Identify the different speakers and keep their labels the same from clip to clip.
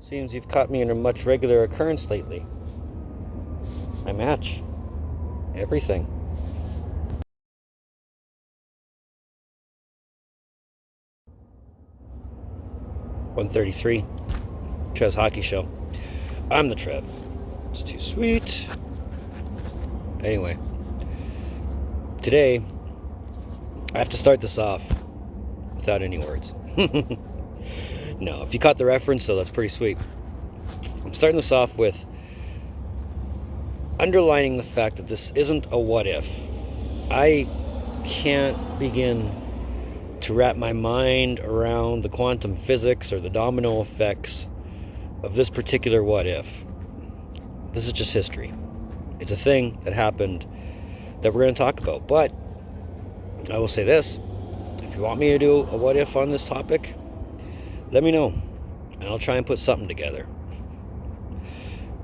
Speaker 1: Seems you've caught me in a much regular occurrence lately. I match everything. (1:33) Trev's Hockey Show. I'm the Trev. It's too sweet. Anyway, today I have to start this off without any words. No, if you caught the reference, though, that's pretty sweet. I'm starting this off with underlining the fact that this isn't a what if. I can't begin to wrap my mind around the quantum physics or the domino effects of this particular what if. This is just history. It's a thing that happened that we're going to talk about. But I will say this: if you want me to do a what if on this topic, let me know, and I'll try and put something together.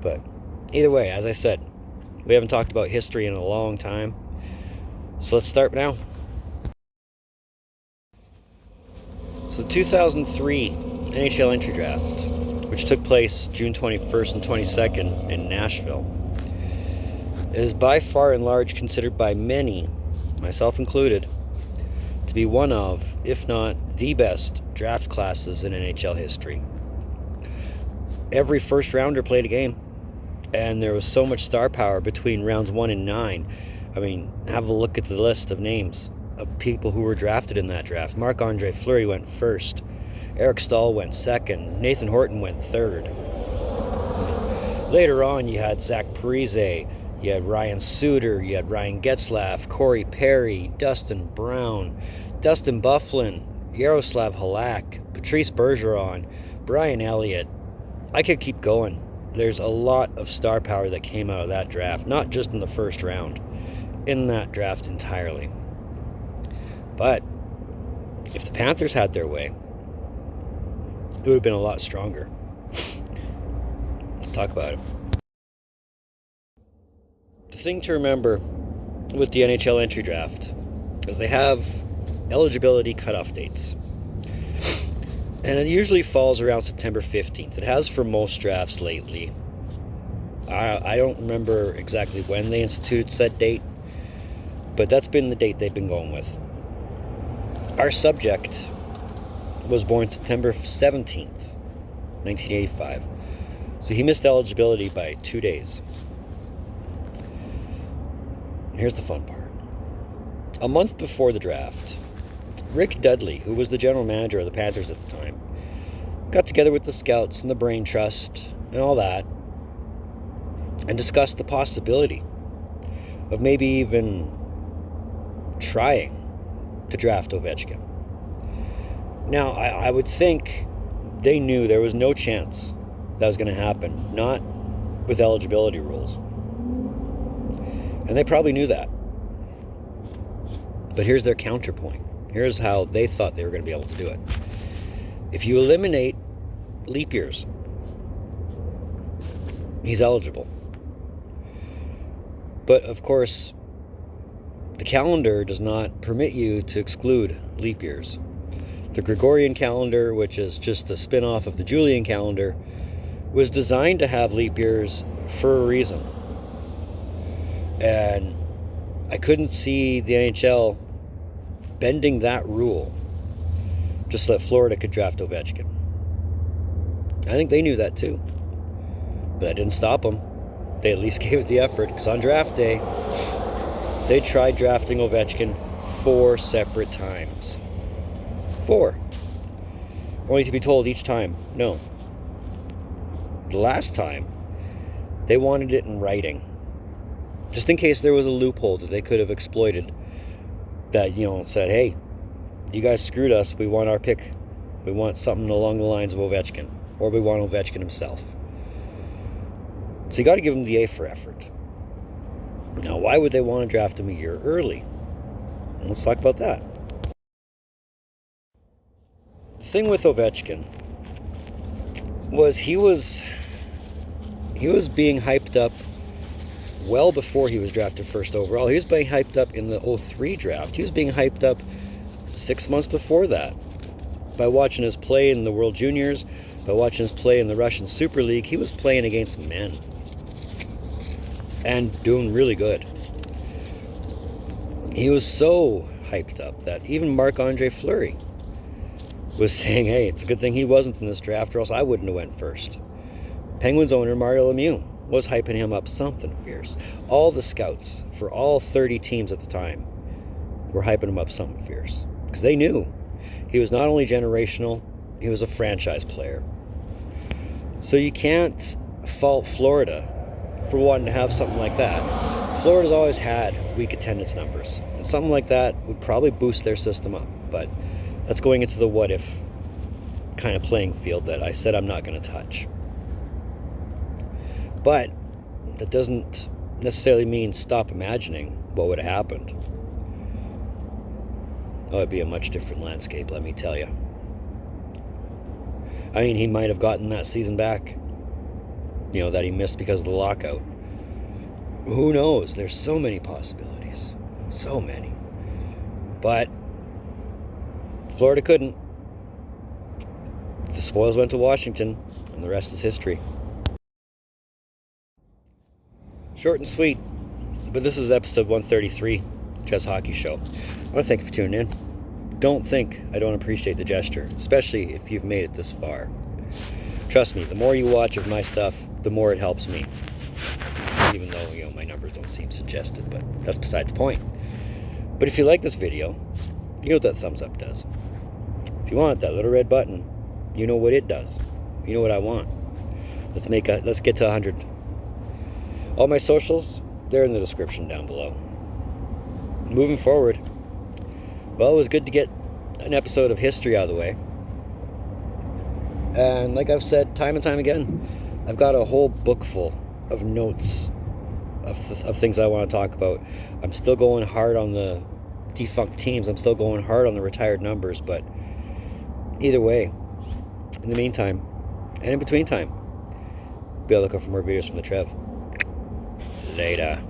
Speaker 1: But either way, as I said, we haven't talked about history in a long time, so let's start now. So the 2003 NHL Entry Draft, which took place June 21st and 22nd in Nashville, is by far and large considered by many, myself included, to be one of, if not the best draft classes in NHL history. Every first rounder played a game, and there was so much star power between rounds 1 and 9. I mean, have a look at the list of names of people who were drafted in that draft. Marc-Andre Fleury went first. Eric Staal went second. Nathan Horton went third. Later on, you had Zach Parise, you had Ryan Suter, you had Ryan Getzlaf, Corey Perry, Dustin Brown, Dustin Byfuglien, Yaroslav Halak, Patrice Bergeron, Brian Elliott. I could keep going. There's a lot of star power that came out of that draft, not just in the first round, in that draft entirely. But if the Panthers had their way, it would have been a lot stronger. Let's talk about it. The thing to remember with the NHL Entry Draft is they have eligibility cutoff dates. And it usually falls around September 15th. It has for most drafts lately. I don't remember exactly when they instituted said date, but that's been the date they've been going with. Our subject was born September 17th, 1985. So he missed eligibility by 2 days. And here's the fun part. A month before the draft, Rick Dudley, who was the general manager of the Panthers at the time, got together with the scouts and the Brain Trust and all that and discussed the possibility of maybe even trying to draft Ovechkin. Now, I would think they knew there was no chance that was going to happen, not with eligibility rules. And they probably knew that. But here's their counterpoint. Here's how they thought they were going to be able to do it. If you eliminate leap years, he's eligible. But of course, the calendar does not permit you to exclude leap years. The Gregorian calendar, which is just a spin-off of the Julian calendar, was designed to have leap years for a reason. And I couldn't see the NHL bending that rule just so that Florida could draft Ovechkin. I think they knew that too. But that didn't stop them. They at least gave it the effort, because on draft day, they tried drafting Ovechkin 4 separate times. 4. Only to be told each time, no. The last time, they wanted it in writing. Just in case there was a loophole that they could have exploited. That, said, hey, you guys screwed us. We want our pick. We want something along the lines of Ovechkin. Or we want Ovechkin himself. So you got to give them the A for effort. Now, why would they want to draft him a year early? Let's talk about that. The thing with Ovechkin was he was being hyped up well before he was drafted first overall. He was being hyped up in the 2003 draft. He was being hyped up 6 months before that by watching his play in the World Juniors, By watching us play in the Russian Super League, he was playing against men. And doing really good. He was so hyped up that even Marc-Andre Fleury was saying, hey, it's a good thing he wasn't in this draft or else I wouldn't have went first. Penguins owner Mario Lemieux was hyping him up something fierce. All the scouts for all 30 teams at the time were hyping him up something fierce. Because they knew he was not only generational, he was a franchise player. So you can't fault Florida for wanting to have something like that. Florida's always had weak attendance numbers. And something like that would probably boost their system up. But that's going into the what if kind of playing field that I said I'm not going to touch. But that doesn't necessarily mean stop imagining what would have happened. Oh, it'd be a much different landscape, let me tell you. I mean, he might have gotten that season back, that he missed because of the lockout. Who knows? There's so many possibilities. So many. But Florida couldn't. The spoils went to Washington, and the rest is history. Short and sweet, but this is episode 133, Chess Hockey Show. I want to thank you for tuning in. Don't think I don't appreciate the gesture, especially if you've made it this far. Trust me, the more you watch of my stuff, the more it helps me. Even though, my numbers don't seem suggested, but that's beside the point. But if you like this video, you know what that thumbs up does. If you want that little red button, you know what it does. You know what I want. Let's get to 100. All my socials, they're in the description down below. Moving forward, well, it was good to get an episode of history out of the way. And like I've said time and time again, I've got a whole book full of notes of things I want to talk about. I'm still going hard on the defunct teams. I'm still going hard on the retired numbers. But either way, in the meantime, and in between time, be on the lookout for more videos from the Trev. Later.